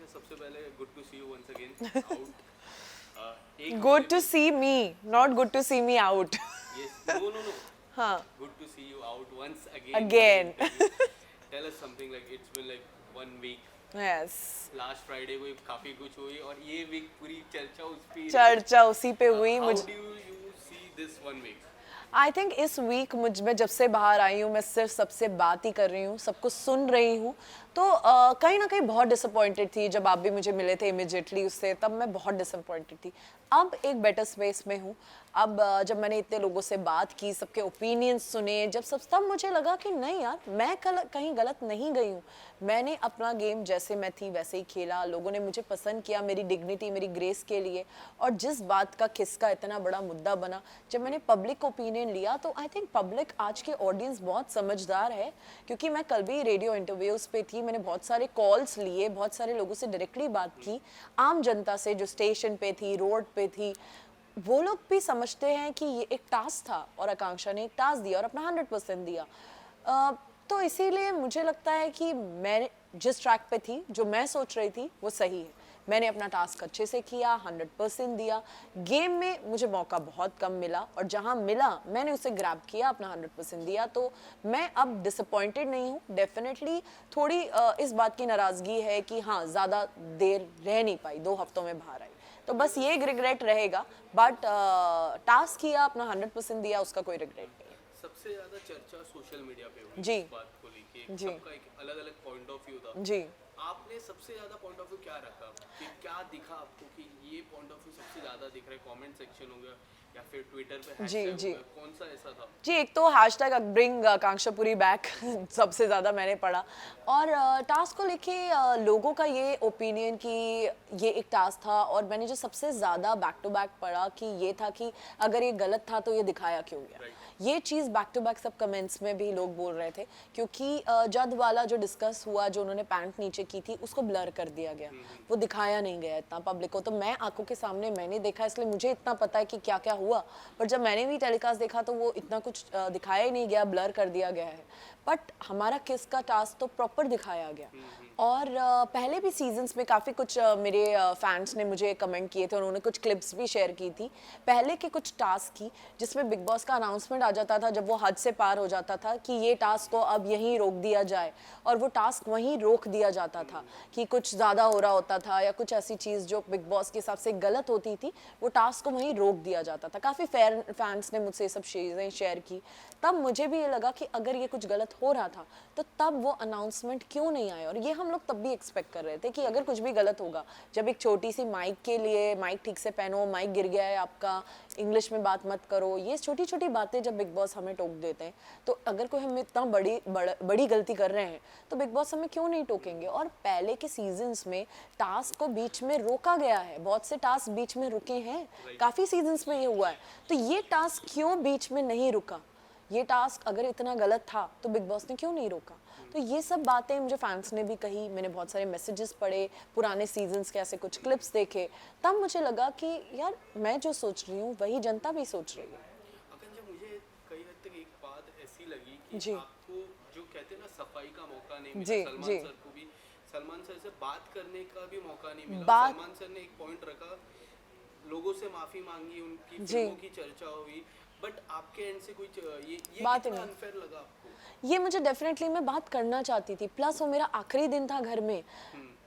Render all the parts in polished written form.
सबसे पहले good to see you once again out एक good to see me, not good to see me out. Yes no no no हाँ. Good to see you out once again in Again. Interview tell us something like it's been like 1 week Yes. Last Friday को काफी कुछ हुई और ये week पूरी चर्चा उस पे चर्चा उसी पे हुई. हाउ मुझे do you see this 1 week I think इस वीक मुझ में जब से बाहर आई हूँ मैं सिर्फ सबसे बात ही कर रही हूँ, सबको सुन रही हूँ. तो कहीं ना कहीं बहुत डिसअपॉइंटेड थी जब आप भी मुझे मिले थे इमिजिएटली उससे, तब मैं बहुत डिसअपॉइंटेड थी. अब एक बेटर स्पेस में हूँ. अब जब मैंने इतने लोगों से बात की, सबके ओपिनियंस सुने, जब सब तब मुझे लगा कि नहीं यार, मैं कहीं गलत नहीं गई हूँ. मैंने अपना गेम जैसे मैं थी वैसे ही खेला. लोगों ने मुझे पसंद किया मेरी डिग्निटी, मेरी ग्रेस के लिए. और जिस बात का खिस्सा इतना बड़ा मुद्दा बना, जब मैंने पब्लिक ओपिनियन लिया, तो आई थिंक पब्लिक आज के ऑडियंस बहुत समझदार है. क्योंकि मैं कल भी रेडियो इंटरव्यूज़ पे थी, मैंने बहुत सारे कॉल्स लिए, बहुत सारे लोगों से डायरेक्टली बात की, आम जनता से जो स्टेशन पे थी, रोड पे थी. वो लोग भी समझते हैं कि ये एक टास्क था और आकांक्षा ने एक टास्क दिया और अपना 100% दिया. तो इसीलिए मुझे लगता है कि मैं जिस ट्रैक पे थी, जो मैं सोच रही थी वो सही है. मैंने अपना टास्क अच्छे से किया, 100% दिया. गेम में मुझे मौका बहुत कम मिला और जहां मिला मैंने उसे ग्रैब किया, अपना 100% दिया. तो मैं अब डिसअपॉइंटेड नहीं हूँ. डेफिनेटली थोड़ी इस बात की नाराज़गी है कि हाँ, ज़्यादा देर रह नहीं पाई, 2 हफ्तों में बाहर आई. तो बस ये एक रिग्रेट रहेगा. बट टास्क किया, अपना 100% दिया, उसका कोई रिग्रेट नहीं. सबसे ज्यादा चर्चा सोशल मीडिया पे हुई जी. इस बात को लेके जी. सबका एक अलग अलग पॉइंट ऑफ व्यू था जी. आपने सबसे ज्यादा पॉइंट ऑफ व्यू क्या रखा कि क्या दिखा आपको कि ये पॉइंट ऑफ व्यू सबसे ज्यादा दिख रहा है कमेंट सेक्शन हो गया या फिर ट्विटर पे जी. हैशटैग हो जी. गया कौन सा ऐसा था जी, एक तो हैशटैग ब्रिंग आकांक्षापुरी बैक सबसे ज़्यादा मैंने पढ़ा. और टास्क को लेके लोगों का ये ओपिनियन कि ये एक टास्क था. और मैंने जो सबसे ज़्यादा बैक टू बैक पढ़ा कि ये था कि अगर ये गलत था तो ये दिखाया क्यों गया. ये चीज़ बैक टू बैक सब कमेंट्स में भी लोग बोल रहे थे. क्योंकि जद वाला जो डिस्कस हुआ, जो उन्होंने पैंट नीचे की थी, उसको ब्लर कर दिया गया, वो दिखाया नहीं गया इतना पब्लिक को. तो मैं आंखों के सामने मैंने देखा, इसलिए मुझे इतना पता है कि क्या क्या हुआ. पर जब मैंने भी टेलीकास्ट देखा तो वो इतना कुछ दिखाया ही नहीं गया, ब्लर कर दिया गया है. बट हमारा किस का टास्क तो प्रॉपर दिखाया गया. और पहले भी सीजन्स में काफ़ी कुछ मेरे फैंस ने मुझे कमेंट किए थे, उन्होंने कुछ क्लिप्स भी शेयर की थी पहले के कुछ टास्क की, जिसमें बिग बॉस का अनाउंसमेंट आ जाता था जब वो हद से पार हो जाता था कि ये टास्क को अब यहीं रोक दिया जाए. और वो टास्क वहीं रोक दिया जाता था कि कुछ ज़्यादा हो रहा होता था या कुछ ऐसी चीज़ जो बिग बॉस के हिसाब से गलत होती थी, वो टास्क को वहीं रोक दिया जाता था. काफ़ी फैंस ने मुझसे ये सब चीज़ें शेयर की. तब मुझे भी ये लगा कि अगर ये कुछ गलत हो रहा था तो तब वो अनाउंसमेंट क्यों नहीं आया. और ये हम लोग तब भी एक्सपेक्ट कर रहे थे कि अगर कुछ भी गलत होगा, जब एक छोटी सी माइक के लिए, माइक ठीक से पहनो, माइक गिर गया है आपका, इंग्लिश में बात मत करो, ये छोटी छोटी बातें जब बिग बॉस हमें टोक देते हैं, तो अगर कोई हम इतना बड़ी गलती कर रहे हैं तो बिग बॉस हमें क्यों नहीं टोकेंगे. और पहले के सीजन्स में टास्क को बीच में रोका गया है, बहुत से टास्क बीच में रुके हैं, काफ़ी सीजन्स में ये हुआ है. तो ये टास्क क्यों बीच में नहीं रुका. ये टास्क अगर इतना गलत था तो बिग बॉस ने क्यों नहीं रोका. तो ये सब बातें मुझे फैंस ने भी कही, मैंने बहुत सारे मैसेजेस पढ़े, पुराने सीजन्स के ऐसे कुछ क्लिप्स देखे, तब मुझे लगा कि यार मैं जो सोच रही हूँ वही जनता भी सोच रही है. अगर मुझे कई हद तक एक बात ऐसी लगी कि जी. आपको जो कहते हैं ना सफाई का मौका नहीं मिला जी. सलमान जी. सर को भी सलमान सर से बात करने का भी मौका नहीं मिला बात. सलमान सर ने एक पॉइंट रखा लोगों से माफी मांगी उनकी जी. फिल्मों की चर्चा हुई बट आपके एंड से कोई ये बात कितना नहीं. अनफेयर लगा आपको ये मुझे डेफिनेटली मैं बात करना चाहती थी. प्लस वो मेरा आखिरी दिन था घर में.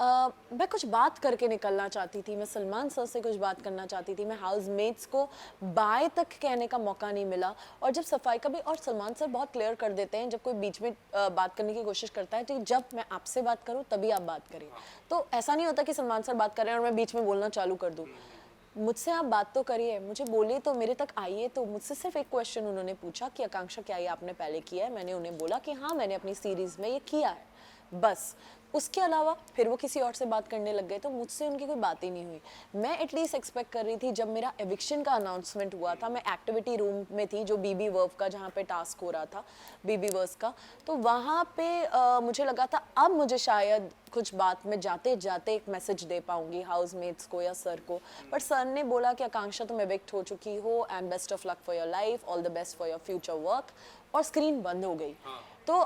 मैं कुछ बात करके निकलना चाहती थी. मैं सलमान सर से कुछ बात करना चाहती थी. मैं हाउसमेट्स को बाय तक कहने का मौका नहीं मिला. और जब सफाई का भी, और सलमान सर बहुत क्लियर कर देते हैं जब कोई बीच में बात करने की कोशिश करता है, तो जब मैं आपसे बात करूं तभी आप बात करें. तो ऐसा नहीं होता कि सलमान सर बात कर रहे हैं और मैं बीच में बोलना चालू कर दूं. मुझसे आप बात तो करिए, मुझे बोलिए, तो मेरे तक आइए. तो मुझसे सिर्फ एक क्वेश्चन उन्होंने पूछा कि आकांक्षा क्या ये आपने पहले किया है. मैंने उन्हें बोला कि हाँ, मैंने अपनी सीरीज़ में ये किया है, बस. उसके अलावा फिर वो किसी और से बात करने लग गए, तो मुझसे उनकी कोई बात ही नहीं हुई. मैं एटलीस्ट एक्सपेक्ट कर रही थी, जब मेरा एविक्शन का अनाउंसमेंट हुआ था, मैं एक्टिविटी रूम में थी जो बीबी वर्व का, जहाँ पे टास्क हो रहा था बीबी वर्स का, तो वहाँ पे मुझे लगा था अब मुझे शायद कुछ बात में जाते जाते एक मैसेज दे पाऊंगी हाउसमेट्स को या सर को. बट सर ने बोला कि आकांक्षा तुम एविक्ट हो चुकी हो, and best of luck for your life, all the best for your future work. और स्क्रीन बंद हो गई. तो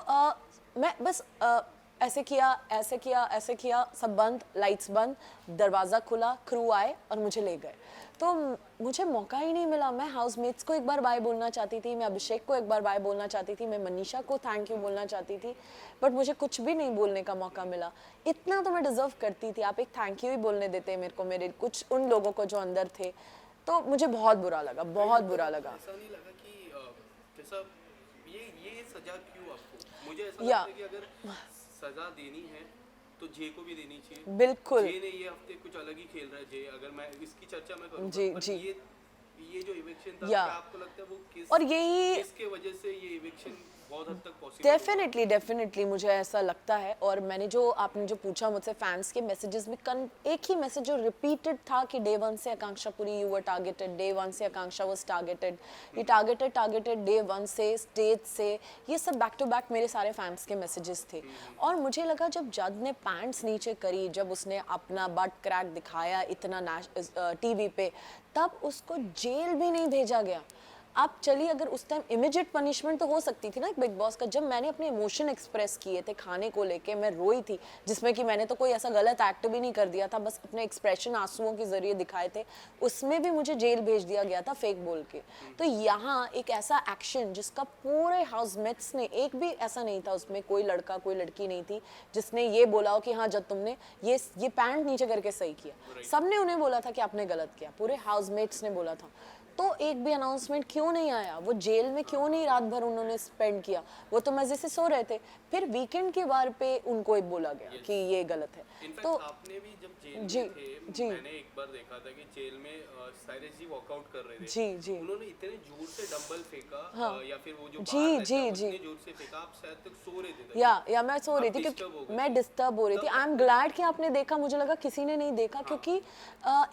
मैं बस ऐसे किया ऐसे किया ऐसे किया, सब बंद, लाइट्स बंद, दरवाज़ा खुला, क्रू आए और मुझे ले गए। तो मुझे मौका ही नहीं मिला। मैं हाउसमेट्स को एक बार बाय बोलना चाहती थी, मैं अभिषेक को एक बार बाय बोलना चाहती थी, मैं मनीषा को थैंक यू बोलना चाहती थी, बट मुझे कुछ भी नहीं बोलने का मौका मिला। इतना तो मैं डिजर्व करती थी, आप एक थैंक यू ही बोलने देते मेरे को, मेरे कुछ उन लोगों को जो अंदर थे। तो मुझे बहुत बुरा लगा, बहुत बुरा लगा। ऐसा नहीं लगा कि जैसा ये सजा क्यों आपको? मुझे ऐसा या लगता है कि अगर सजा देनी है तो जे को भी देनी चाहिए। बिल्कुल जे ने ये हफ्ते कुछ अलग ही खेल रहा है। जे, अगर मैं इसकी चर्चा मैं करूँ, जी पर जी ये जो इविक्शन था, या क्या आपको लगता है वो और यही किसके वजह से ये इविक्शन बहुत हद तक पॉसिबल हुआ? डेफिनेटली मुझे ऐसा लगता है। और मैंने जो आपने जो पूछा मुझसे फैंस के मैसेजेस में, एक ही मैसेज जो रिपीटेड था कि डे 1 से Akanksha Puri you were targeted, day 1 से आकांक्षा वाज टारगेटेड, ये टारगेटेड डे 1 से, स्टेज से, ये सब बैक टू बैक मेरे सारे फैंस के मैसेजेस थे। और मुझे लगा जब जज ने पैंट्स नीचे करी, जब उसने अपना बट क्रैक दिखाया इतना टीवी पे, तब उसको जेल भी नहीं भेजा गया। आप चलिए, अगर उस टाइम इमीडिएट पनिशमेंट तो हो सकती थी ना बिग बॉस का। जब मैंने अपने इमोशन एक्सप्रेस किए थे खाने को लेके, मैं रोई थी, जिसमें कि मैंने तो कोई ऐसा गलत एक्ट भी नहीं कर दिया था, बस अपने एक्सप्रेशन आंसुओं के जरिए दिखाए थे, उसमें भी मुझे जेल भेज दिया गया था फेक बोल के। तो यहाँ एक ऐसा एक्शन जिसका पूरे हाउसमेट्स ने, एक भी ऐसा नहीं था उसमें, कोई लड़का कोई लड़की नहीं थी जिसने ये बोला हो कि हाँ जब तुमने ये पैंट नीचे करके सही किया। सबने उन्हें बोला था कि आपने गलत किया, पूरे हाउसमेट्स ने बोला था। तो एक भी अनाउंसमेंट क्यों नहीं आया? वो जेल में क्यों नहीं रात भर उन्होंने स्पेंड किया? वो तो मजे से सो रहे थे। फिर वीकेंड के बार पे उनको एक बोला गया कि ये गलत है। तो आपने भी जब जेल में थे, जी मैंने एक बार देखा था कि जेल में साइरस जी वर्कआउट कर रहे थे। जी उन्होंने इतने जोर से डंबल फेंका, या फिर वो जो जी बार जी रहता है, जी उतने जोर से फेंका, आप शायद तक सो रहे थे। या मैं सो रही थी disturb हो क्योंकि गए मैं डिस्टर्ब हो रही थी। आई एम ग्लैड कि आपने देखा, मुझे लगा किसी ने नहीं देखा, क्योंकि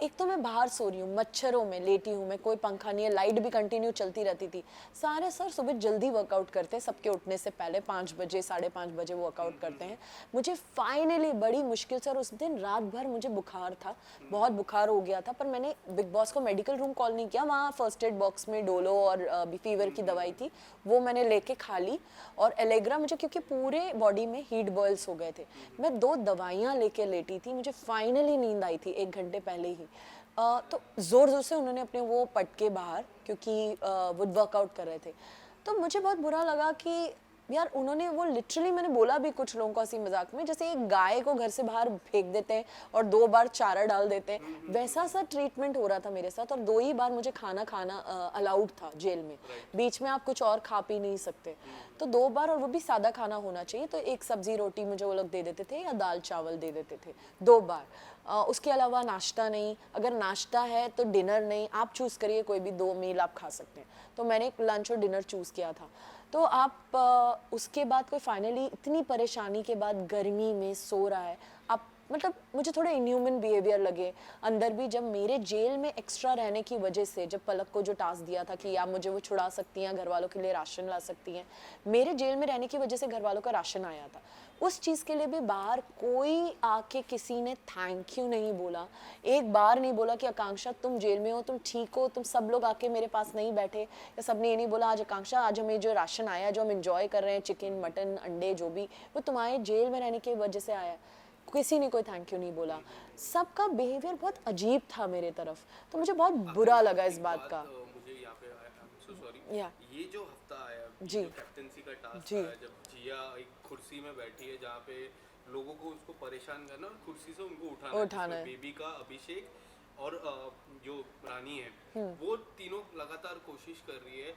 एक तो मैं बाहर सो रही हूँ, मच्छरों में लेटी हूँ मैं, कोई पंखा नहीं है, लाइट भी कंटिन्यू चलती रहती थी। सारे सर सुबह जल्दी वर्कआउट करते हैं, सबके उठने से पहले 5 बजे 5:30 बजे वर्कआउट करते हैं। मुझे फाइनली बड़ी मुश्किल से, और उस दिन रात भर मुझे बुखार था, बहुत बुखार हो गया था, पर मैंने बिग बॉस को मेडिकल रूम कॉल नहीं किया, वहाँ फर्स्ट एड बॉक्स में डोलो और फीवर की दवाई थी, वो मैंने लेके खा ली। और एलेग्रा मुझे, क्योंकि पूरे बॉडी में हीट बॉयल्स हो गए थे, मैं 2 दवाइयाँ लेके लेटी थी, मुझे फाइनली नींद आई थी 1 घंटे पहले ही। तो ज़ोर ज़ोर से उन्होंने अपने वो पटके बाहर, क्योंकि वो वर्कआउट कर रहे थे। तो मुझे बहुत बुरा लगा कि यार उन्होंने वो लिटरली, मैंने बोला भी कुछ लोगों को हंसी मजाक में, जैसे एक गाय को घर से बाहर फेंक देते हैं और 2 बार चारा डाल देते हैं, वैसा सा ट्रीटमेंट हो रहा था मेरे साथ। और 2 ही बार मुझे खाना अलाउड था जेल में, बीच में आप कुछ और खा पी नहीं सकते। तो 2 बार, और वो भी सादा खाना होना चाहिए, तो एक सब्जी रोटी मुझे वो लोग दे देते थे या दाल चावल दे देते थे 2 बार। उसके अलावा नाश्ता नहीं, अगर नाश्ता है तो डिनर नहीं, आप चूज़ करिए, कोई भी 2 मील आप खा सकते हैं। तो मैंने लंच और डिनर चूज़ किया था। तो आप उसके बाद कोई फाइनली इतनी परेशानी के बाद गर्मी में सो रहा है, आप मतलब मुझे थोड़े इनह्यूमन बिहेवियर लगे अंदर भी। जब मेरे जेल में एक्स्ट्रा रहने की वजह से, जब पलक को जो टास्क दिया था कि आप मुझे वो छुड़ा सकती हैं, घर वालों के लिए राशन ला सकती हैं, मेरे जेल में रहने की वजह से घर वालों का राशन आया था। उस चीज़ के लिए भी बाहर कोई आके किसी ने थैंक यू नहीं बोला, एक बार नहीं बोला कि आकांक्षा तुम जेल में हो, तुम ठीक हो, तुम सब लोग आके मेरे पास नहीं बैठे, या सबने ये नहीं बोला आज आकांक्षा आज हमें जो राशन आया, जो हम इंजॉय कर रहे हैं, चिकन मटन अंडे जो भी, वो तुम्हारे जेल में रहने की वजह से आया। किसी ने कोई थैंक यू नहीं बोला। सबका बिहेवियर बहुत अजीब था मेरे तरफ, तो मुझे बहुत बुरा लगा इस बात का। मुझे यहाँ पे सो सॉरी, या ये जो हफ्ता आया, जी जो कैप्टेंसी का टास्क जी आया, जब जिया एक कुर्सी में बैठी है जहाँ पे लोगों को उसको परेशान करना और कुर्सी से उनको उठाना है, बेबी का, अभिषेक और जो रानी है, वो तीनों लगातार कोशिश कर रही है,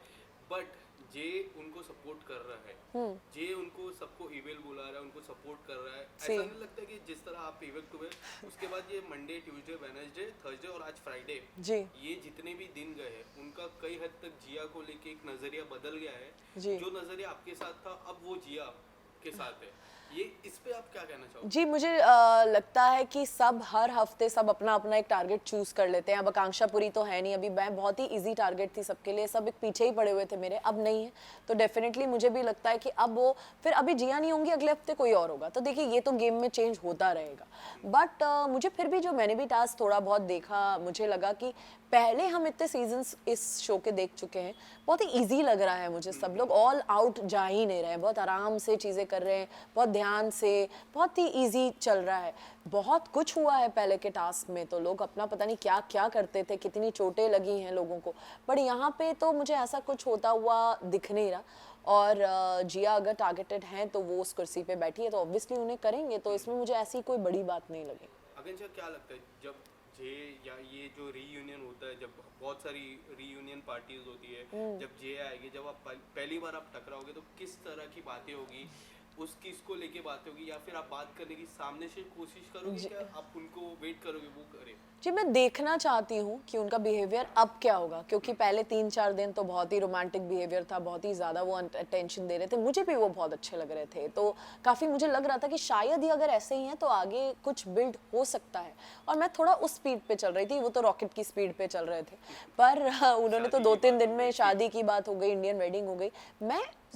बट जे उनको सपोर्ट कर रहा है, जे उनको सबको इवेल बुला रहा है, उनको सपोर्ट कर रहा है। ऐसा नहीं लगता कि जिस तरह आप इवेक्ट हुए, उसके बाद ये मंडे, ट्यूसडे, वेडनेसडे, थर्सडे और आज फ्राइडे, जी ये जितने भी दिन गए हैं, उनका कई हद तक जिया को लेके एक नजरिया बदल गया है। जी जो नजरिया आपके साथ था, अब वो जिया के साथ है। ये इस पे आप क्या कहना चाहोगे? जी, मुझे लगता है कि सब हर हफ्ते सब अपना अपना एक टारगेट चूज कर लेते हैं। अब आकांक्षा पूरी तो है नहीं, अभी मैं बहुत ही इजी टारगेट थी सबके लिए, सब एक पीछे ही पड़े हुए थे मेरे, अब नहीं है। तो डेफिनेटली मुझे भी लगता है कि अब वो फिर अभी जिया नहीं होंगी, अगले हफ्ते कोई और होगा। तो देखिए ये तो गेम में चेंज होता रहेगा, बट मुझे फिर भी जो मैंने भी टास्क थोड़ा बहुत देखा, मुझे लगा कि पहले हम इतने सीजन्स इस शो के देख चुके हैं, बहुत ही इजी लग रहा है मुझे। सब लोग ऑल आउट जा ही नहीं रहे हैं, बहुत आराम से चीज़ें कर रहे हैं, बहुत ध्यान ध्यान से, बहुत ही इजी चल रहा है। बहुत कुछ हुआ है पहले के टास्क में, तो लोग अपना पता नहीं क्या क्या करते थे, कितनी चोटें लगी हैं लोगों को, बट यहाँ पे तो मुझे ऐसा कुछ होता हुआ दिख नहीं रहा। और जिया अगर टारगेटेड हैं तो वो उस कुर्सी पे बैठी है तो ऑब्वियसली उन्हें करेंगे, तो इसमें मुझे ऐसी कोई बड़ी बात नहीं लगी। आकांक्षा, क्या लगता है जब जे या ये जो रीयूनियन होता है, जब बहुत सारी रीयूनियन पार्टीज होती है, जब जे आएगी, जब आप पहली बार आप टकराओगे तो किस तरह की बातें होगी, उस किस को लेके बातें होगी, या फिर आप बात करने की सामने से कोशिश करोगे, क्या आप उनको वेट करोगे वो करे? जी, मैं देखना चाहती हूँ कि उनका बिहेवियर अब क्या होगा, क्योंकि पहले 3-4 दिन तो बहुत ही रोमांटिक बिहेवियर था, बहुत ही ज़्यादा वो अटेंशन दे रहे थे, मुझे भी वो बहुत अच्छे लग रहे थे, तो काफ़ी मुझे लग रहा था कि शायद ही अगर ऐसे ही हैं तो आगे कुछ बिल्ड हो सकता है। और मैं थोड़ा उस स्पीड पे चल रही थी, वो तो रॉकेट की स्पीड पे चल रहे थे, पर उन्होंने तो 2-3 दिन में शादी की बात हो गई, इंडियन वेडिंग हो गई।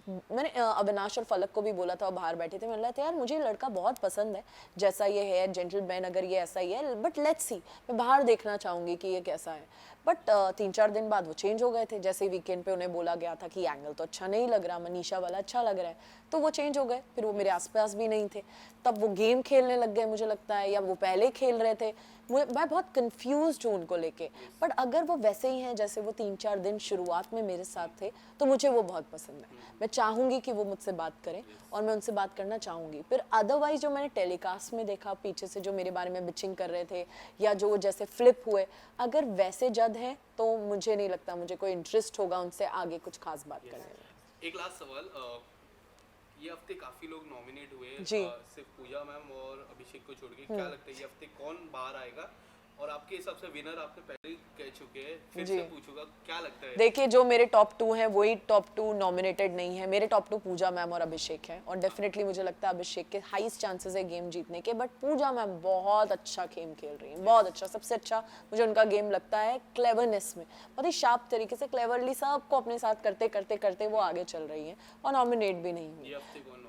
मैंने अविनाश और फलक को भी बोला था, बाहर बैठे थे, मैंने बोला था यार मुझे ये लड़का बहुत पसंद है, जैसा ये है जेंटलमैन, अगर ये ऐसा ही है, बट लेट्स सी, मैं बाहर देखना चाहूंगी कि ये कैसा है। बट 3-4 दिन बाद वो चेंज हो गए थे, जैसे वीकेंड पे उन्हें बोला गया था कि एंगल तो अच्छा नहीं लग रहा, मनीषा वाला अच्छा लग रहा है, तो वो चेंज हो गए, फिर वो मेरे आसपास भी नहीं थे, तब वो गेम खेलने लग गए मुझे लगता है, या वो पहले खेल रहे थे, मैं बहुत कंफ्यूज हूँ उनको लेके। बट अगर वो वैसे ही हैं जैसे वो 3-4 दिन शुरुआत में मेरे साथ थे, तो मुझे वो बहुत पसंद है। मैं चाहूँगी कि वो मुझसे बात करें और मैं उनसे बात करना चाहूँगी। फिर अदरवाइज जो मैंने टेलीकास्ट में देखा पीछे से जो मेरे बारे में बिचिंग कर रहे थे, या जो जैसे फ्लिप हुए, अगर वैसे जज हैं तो मुझे नहीं लगता मुझे कोई इंटरेस्ट होगा उनसे आगे कुछ खास बात करने में। एक लास्ट सवाल, ये हफ्ते काफी लोग नॉमिनेट हुए जी। सिर्फ पूजा मैम और अभिषेक को छोड़ के, क्या लगता है ये हफ्ते कौन बाहर आएगा? और आपके हिसाब से विनर आपने पहले ही कह चुके हैं, फिर से पूछूंगा, क्या लगता है? देखिए, जो मेरे टॉप 2 हैं वही टॉप 2 नॉमिनेटेड नहीं है, मेरे टॉप 2 पूजा मैम और अभिषेक हैं, और डेफिनेटली मुझे लगता है अभिषेक के हाईएस्ट चांसेस है गेम जीतने के, बट पूजा मैम बहुत अच्छा गेम खेल रही हैं, बहुत अच्छा, सबसे अच्छा मुझे उनका गेम लगता है क्लेवरनेस में, बहुत ही शार्प तरीके से क्लेवरली सबको अपने साथ करते करते करते वो आगे चल रही हैं और नॉमिनेट भी नहीं हुई। ये हफ्ते कौन नॉमिनेट?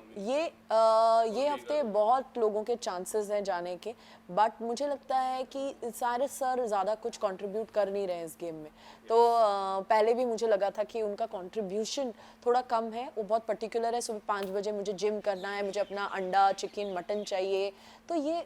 ये हफ्ते बहुत लोगों के चांसेस हैं जाने के, बट मुझे लगता है कि सारे सर ज़्यादा कुछ कंट्रीब्यूट कर नहीं रहे हैं इस गेम में, तो पहले भी मुझे लगा था कि उनका कंट्रीब्यूशन थोड़ा कम है, वो बहुत पर्टिकुलर है, सुबह 5 बजे मुझे जिम करना है, मुझे अपना अंडा चिकन मटन चाहिए, तो ये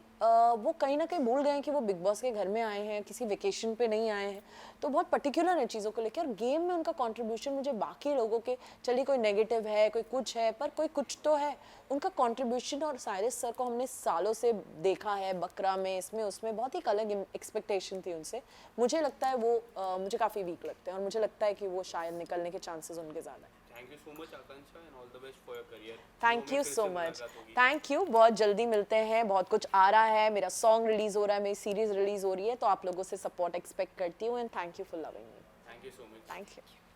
वो कहीं ना कहीं भूल गए हैं कि वो बिग बॉस के घर में आए हैं, किसी वेकेशन पे नहीं आए हैं, तो बहुत पर्टिकुलर है चीज़ों को लेकर। गेम में उनका कंट्रीब्यूशन मुझे बाकी लोगों के, चलिए कोई नेगेटिव है, कोई कुछ है, पर कोई कुछ तो है उनका कंट्रीब्यूशन। और साइरस सर को हमने सालों से देखा है, बकरा में, इसमें उसमें बहुत ही अलग एक्सपेक्टेशन थी उनसे, मुझे लगता है वो मुझे काफ़ी वीक लगते हैं और मुझे लगता है कि वो शायद निकलने के चांसेस उनके ज़्यादा हैं। Thank you so much Akanksha, and all the best for your career. Thank you so much, thank you, बहुत जल्दी मिलते हैं, बहुत कुछ आ रहा है, मेरा सॉन्ग रिलीज हो रहा है, मेरी सीरीज रिलीज हो रही है, तो आप लोगों से सपोर्ट एक्सपेक्ट करती हूँ, and thank you for loving me. Thank you so much. Thank you.